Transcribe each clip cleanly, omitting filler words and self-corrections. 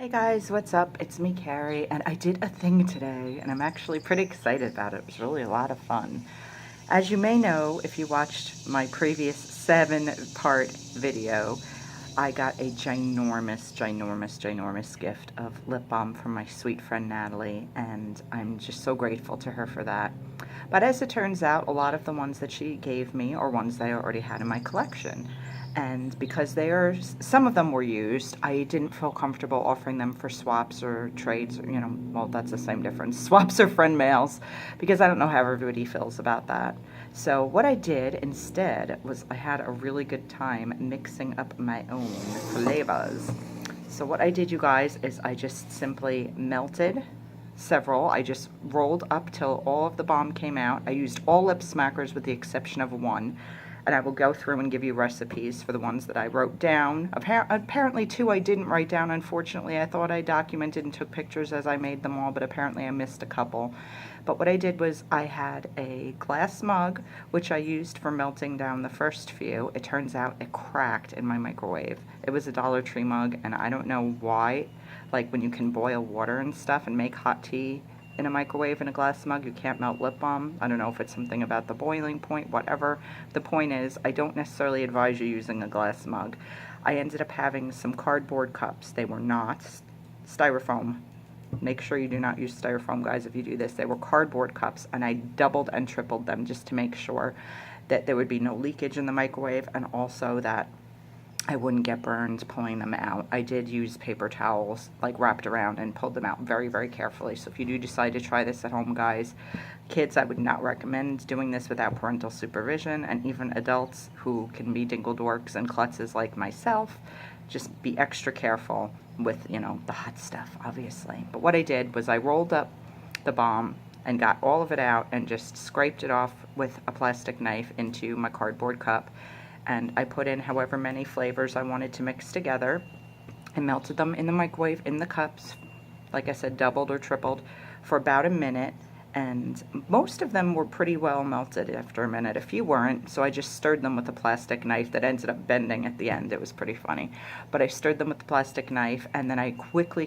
Hey guys, what's up? It's me, Carrie, and I did a thing today, and I'm actually pretty excited about it. It was really a lot of fun. As you may know, if you watched my previous 7-part video, I got a ginormous gift of lip balm from my sweet friend Natalie, and I'm just so grateful to her for that. But as it turns out, a lot of the ones that she gave me are ones that I already had in my collection. And because some of them were used, I didn't feel comfortable offering them for swaps or trades, well, that's the same difference, swaps or friend mails, because I don't know how everybody feels about that. So what I did instead was I had a really good time mixing up my own flavors. So what I did, you guys, is I just simply melted several. I just rolled up till all of the balm came out. I used all lip smackers with the exception of one. And I will go through and give you recipes for the ones that I wrote down. Apparently 2 I didn't write down, unfortunately. I thought I documented and took pictures as I made them all, but apparently I missed a couple. But what I did was I had a glass mug, which I used for melting down the first few. It turns out it cracked in my microwave. It was a Dollar Tree mug, and I don't know why. Like when you can boil water and stuff and make hot tea in a microwave in a glass mug, you can't melt lip balm. I don't know if it's something about the boiling point, whatever. The point is, I don't necessarily advise you using a glass mug. I ended up having some cardboard cups. They were not styrofoam. Make sure you do not use styrofoam, guys, if you do this. They were cardboard cups, and I doubled and tripled them just to make sure that there would be no leakage in the microwave, and also that I wouldn't get burned pulling them out. I did use paper towels, like wrapped around, and pulled them out very carefully. So if you do decide to try this at home, guys, kids, I would not recommend doing this without parental supervision, and even adults who can be dingle dorks and klutzes like myself, just be extra careful with, the hot stuff, obviously. But what I did was I rolled up the balm and got all of it out and just scraped it off with a plastic knife into my cardboard cup. And I put in however many flavors I wanted to mix together. I melted them in the microwave in the cups, like I said, doubled or tripled, for about a minute. And most of them were pretty well melted after a minute. A few weren't, so I just stirred them with a plastic knife that ended up bending at the end. It was pretty funny. But I stirred them with the plastic knife, and then I quickly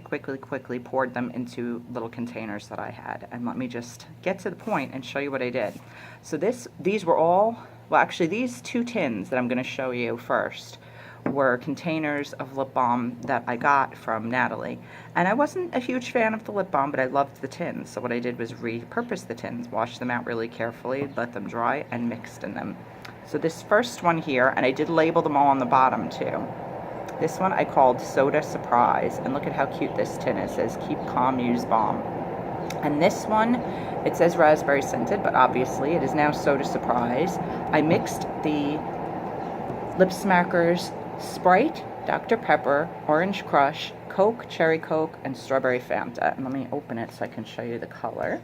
poured them into little containers that I had. And let me just get to the point and show you what I did. So these were all, well, actually these 2 tins that I'm going to show you first were containers of lip balm that I got from Natalie. And I wasn't a huge fan of the lip balm, but I loved the tins. So what I did was repurpose the tins, wash them out really carefully, let them dry, and mixed in them. So this first one here, and I did label them all on the bottom too. This one I called Soda Surprise, and look at how cute this tin is. It says, keep calm, use balm. And this one, it says raspberry scented, but obviously it is now Soda Surprise. I mixed the lip smackers Sprite, Dr. Pepper, Orange Crush, Coke, Cherry Coke, and Strawberry Fanta. And let me open it so I can show you the color.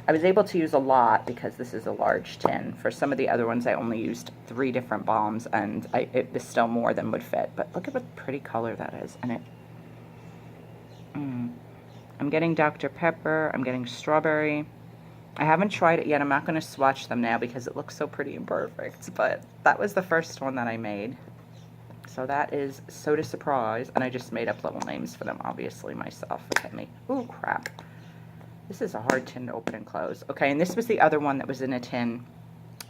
I was able to use a lot because this is a large tin. For some of the other ones, I only used 3 different balms, and it was still more than would fit. But look at what pretty color that is. And I'm getting Dr. Pepper, I'm getting strawberry. I haven't tried it yet. I'm not going to swatch them now because it looks so pretty and perfect. But that was the first one that I made. So that is Soda Surprise, and I just made up little names for them, obviously, myself. Look at me. Ooh, crap. This is a hard tin to open and close. Okay, and this was the other one that was in a tin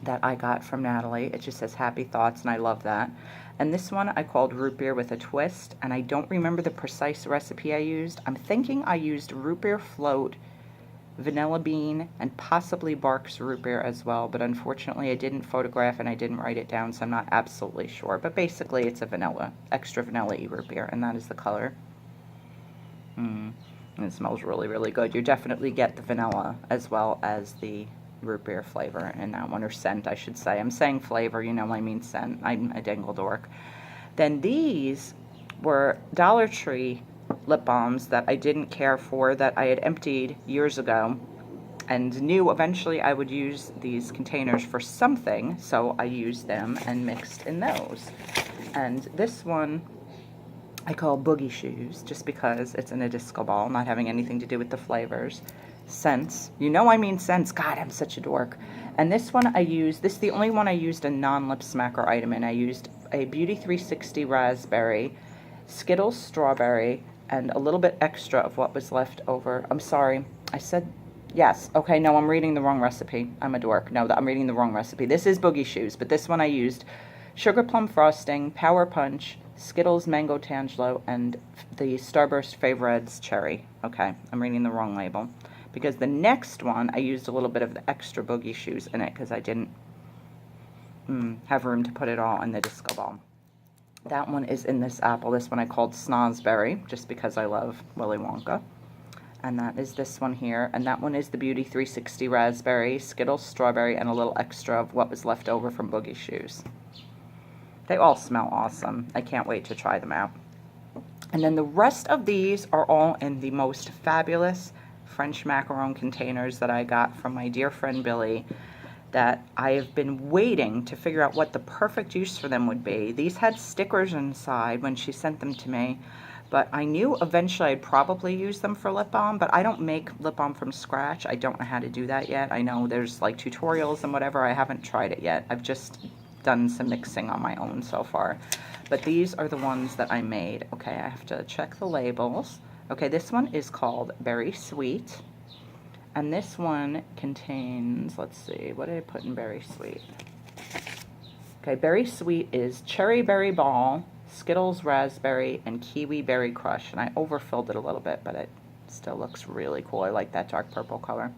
that I got from Natalie. It just says Happy Thoughts, and I love that. And this one I called Root Beer with a Twist, and I don't remember the precise recipe I used. I'm thinking I used root beer float, vanilla bean, and possibly Barks root beer as well, but unfortunately I didn't photograph and I didn't write it down, so I'm not absolutely sure. But basically it's a extra vanilla-y root beer, and that is the color. And it smells really good. You definitely get the vanilla as well as the root beer flavor in that one, or scent I should say. I'm saying flavor, I mean scent. I'm a dingle dork. Then these were Dollar Tree lip balms that I didn't care for, that I had emptied years ago and knew eventually I would use these containers for something, so I used them and mixed in those. And this one I call Boogie Shoes, just because it's in a disco ball, not having anything to do with the flavors. Scents, I mean scents. God, I'm such a dork. And this one this is the only one I used a non-lip smacker item in. I used a Beauty 360 raspberry, Skittles strawberry, and a little bit extra of what was left over. I'm sorry, I said yes. Okay, no, I'm reading the wrong recipe. I'm a dork. No, I'm reading the wrong recipe. This is Boogie Shoes, but this one I used sugar plum frosting, Power Punch, Skittles Mango Tangelo, and the Starburst Favoreds Cherry. Okay, I'm reading the wrong label. Because the next one, I used a little bit of the extra Boogie Shoes in it because I didn't have room to put it all in the Disco Ball. That one is in this apple. This one I called Snozberry, just because I love Willy Wonka. And that is this one here. And that one is the Beauty 360 Raspberry, Skittles Strawberry, and a little extra of what was left over from Boogie Shoes. They all smell awesome. I can't wait to try them out. And then the rest of these are all in the most fabulous French macaron containers that I got from my dear friend Billy, that I have been waiting to figure out what the perfect use for them would be. These had stickers inside when she sent them to me, but I knew eventually I'd probably use them for lip balm, but I don't make lip balm from scratch. I don't know how to do that yet. I know there's like tutorials and whatever. I haven't tried it yet. I've just done some mixing on my own so far. But these are the ones that I made. Okay, I have to check the labels. Okay, this one is called Berry Sweet. And this one contains, let's see, what did I put in Berry Sweet? Okay, Berry Sweet is Cherry Berry Ball, Skittles Raspberry, and Kiwi Berry Crush. And I overfilled it a little bit, but it still looks really cool. I like that dark purple color.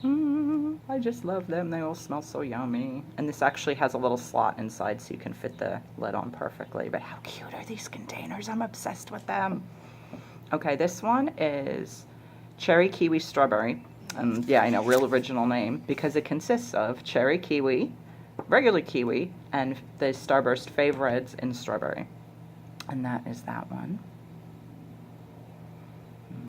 I just love them. They all smell so yummy. And this actually has a little slot inside so you can fit the lid on perfectly. But how cute are these containers? I'm obsessed with them. Okay, this one is Cherry Kiwi Strawberry. And yeah, I know, real original name, because it consists of cherry kiwi, regular kiwi, and the Starburst Favorites in strawberry. And that is that one.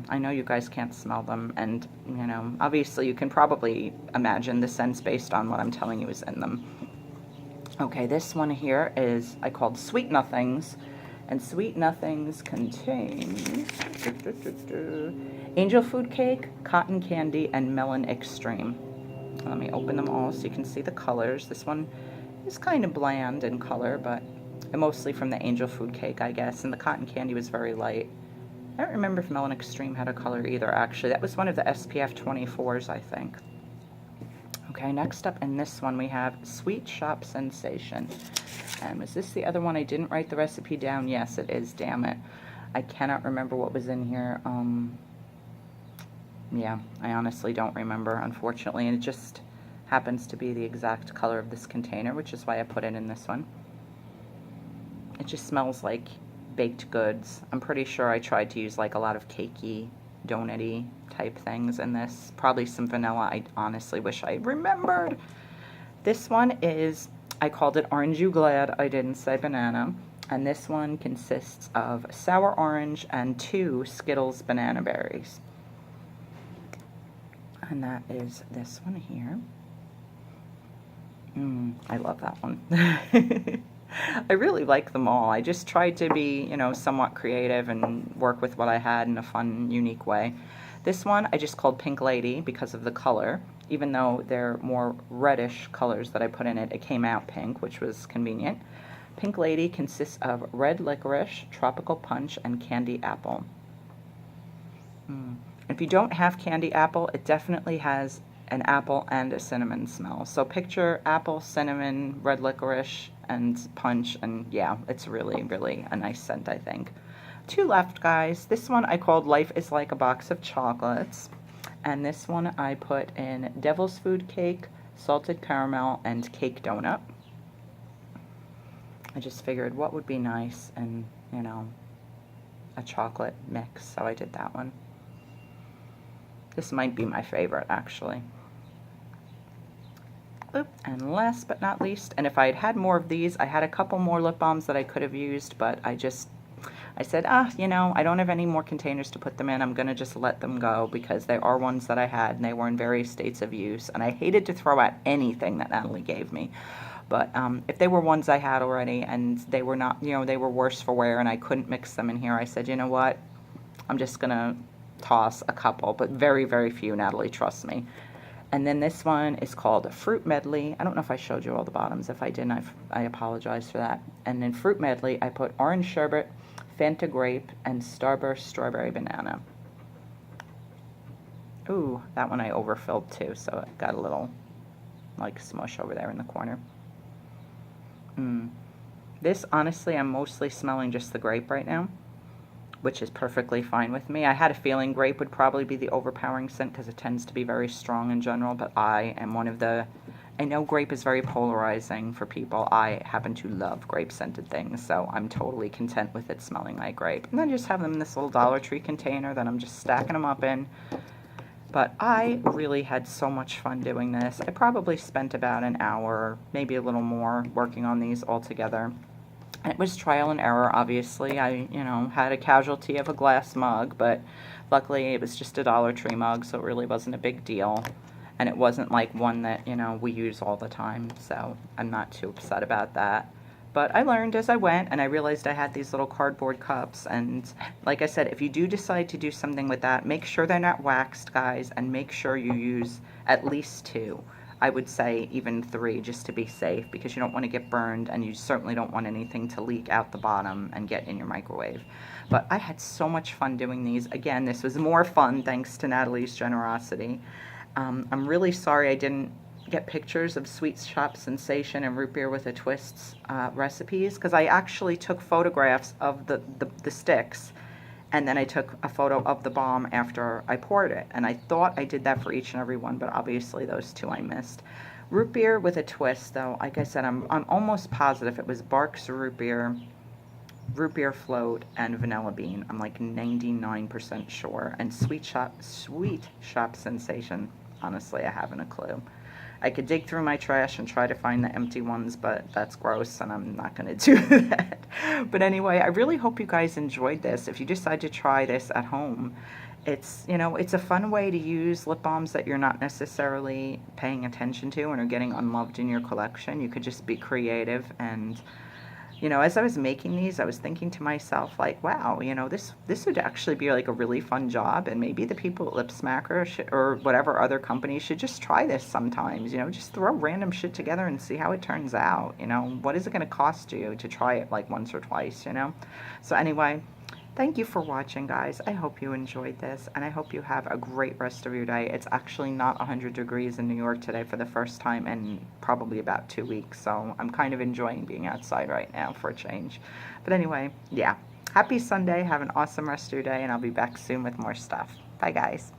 I know you guys can't smell them, and, you know, obviously you can probably imagine the scents based on what I'm telling you is in them. Okay, this one here is, I called Sweet Nothings, and Sweet Nothings contains angel food cake, cotton candy, and melon extreme. Let me open them all so you can see the colors. This one is kind of bland in color, but mostly from the angel food cake, I guess, and the cotton candy was very light. I don't remember if Melon Extreme had a color either, actually. That was one of the SPF 24s, I think. Okay, next up in this one we have Sweet Shop Sensation. And was this the other one? I didn't write the recipe down. Yes, it is, damn it. I cannot remember what was in here. Yeah, I honestly don't remember, unfortunately. And it just happens to be the exact color of this container, which is why I put it in this one. It just smells like baked goods. I'm pretty sure I tried to use like a lot of cakey, donut-y type things in this. Probably some vanilla. I honestly wish I remembered. This one is, I called it Orange You Glad. I didn't say banana. And this one consists of sour orange and 2 Skittles banana berries. And that is this one here. I love that one. I really like them all. I just tried to be, you know, somewhat creative and work with what I had in a fun, unique way. This one I just called Pink Lady because of the color. Even though they're more reddish colors that I put in it, it came out pink, which was convenient. Pink Lady consists of red licorice, tropical punch, and candy apple. If you don't have candy apple, it definitely has an apple and a cinnamon smell. So picture apple, cinnamon, red licorice, and punch, and yeah, it's really, really a nice scent, I think. 2 left, guys. This one I called Life is Like a Box of Chocolates, and this one I put in Devil's Food Cake, Salted Caramel, and Cake Donut. I just figured what would be nice and, you know, a chocolate mix, so I did that one. This might be my favorite, actually. Oop. And last but not least, and if I had had more of these, I had a couple more lip balms that I could have used, but I said, you know, I don't have any more containers to put them in. I'm going to just let them go because they are ones that I had, and they were in various states of use, and I hated to throw out anything that Natalie gave me. But if they were ones I had already and they were not, you know, they were worse for wear and I couldn't mix them in here, I said, you know what, I'm just going to toss a couple, but very, very few, Natalie, trust me. And then this one is called Fruit Medley. I don't know if I showed you all the bottoms. If I didn't, I apologize for that. And in Fruit Medley, I put orange sherbet, Fanta grape, and Starburst strawberry banana. Ooh, that one I overfilled too, so it got a little like smush over there in the corner. This, honestly, I'm mostly smelling just the grape right now, which is perfectly fine with me. I had a feeling grape would probably be the overpowering scent because it tends to be very strong in general, but I am one of the... I know grape is very polarizing for people. I happen to love grape-scented things, so I'm totally content with it smelling like grape. And then just have them in this little Dollar Tree container that I'm just stacking them up in. But I really had so much fun doing this. I probably spent about an hour, maybe a little more, working on these all together. It was trial and error, obviously. I, had a casualty of a glass mug, but luckily it was just a Dollar Tree mug, so it really wasn't a big deal. And it wasn't like one that, we use all the time, so I'm not too upset about that. But I learned as I went, and I realized I had these little cardboard cups, and like I said, if you do decide to do something with that, make sure they're not waxed, guys, and make sure you use at least 2. I would say even 3 just to be safe, because you don't want to get burned, and you certainly don't want anything to leak out the bottom and get in your microwave. But I had so much fun doing these. Again, this was more fun thanks to Natalie's generosity. I'm really sorry I didn't get pictures of Sweet Shop Sensation and Root Beer with a Twist recipes, because I actually took photographs of the sticks, and then I took a photo of the balm after I poured it. And I thought I did that for each and every one, but obviously those 2 I missed. Root beer with a twist, though, like I said, I'm almost positive it was Barks root beer float, and vanilla bean. I'm like 99% sure. And Sweet Shop Sensation, honestly, I haven't a clue. I could dig through my trash and try to find the empty ones, but that's gross, and I'm not going to do that. But anyway, I really hope you guys enjoyed this. If you decide to try this at home, it's, it's a fun way to use lip balms that you're not necessarily paying attention to and are getting unloved in your collection. You could just be creative. And as I was making these, I was thinking to myself, like, wow, this would actually be like a really fun job, and maybe the people at Lip Smacker or whatever other company should just try this sometimes, just throw random shit together and see how it turns out. What is it going to cost you to try it like once or twice, So anyway, thank you for watching, guys. I hope you enjoyed this, and I hope you have a great rest of your day. It's actually not 100 degrees in New York today for the first time in probably about 2 weeks, so I'm kind of enjoying being outside right now for a change. But anyway, yeah. Happy Sunday. Have an awesome rest of your day, and I'll be back soon with more stuff. Bye, guys.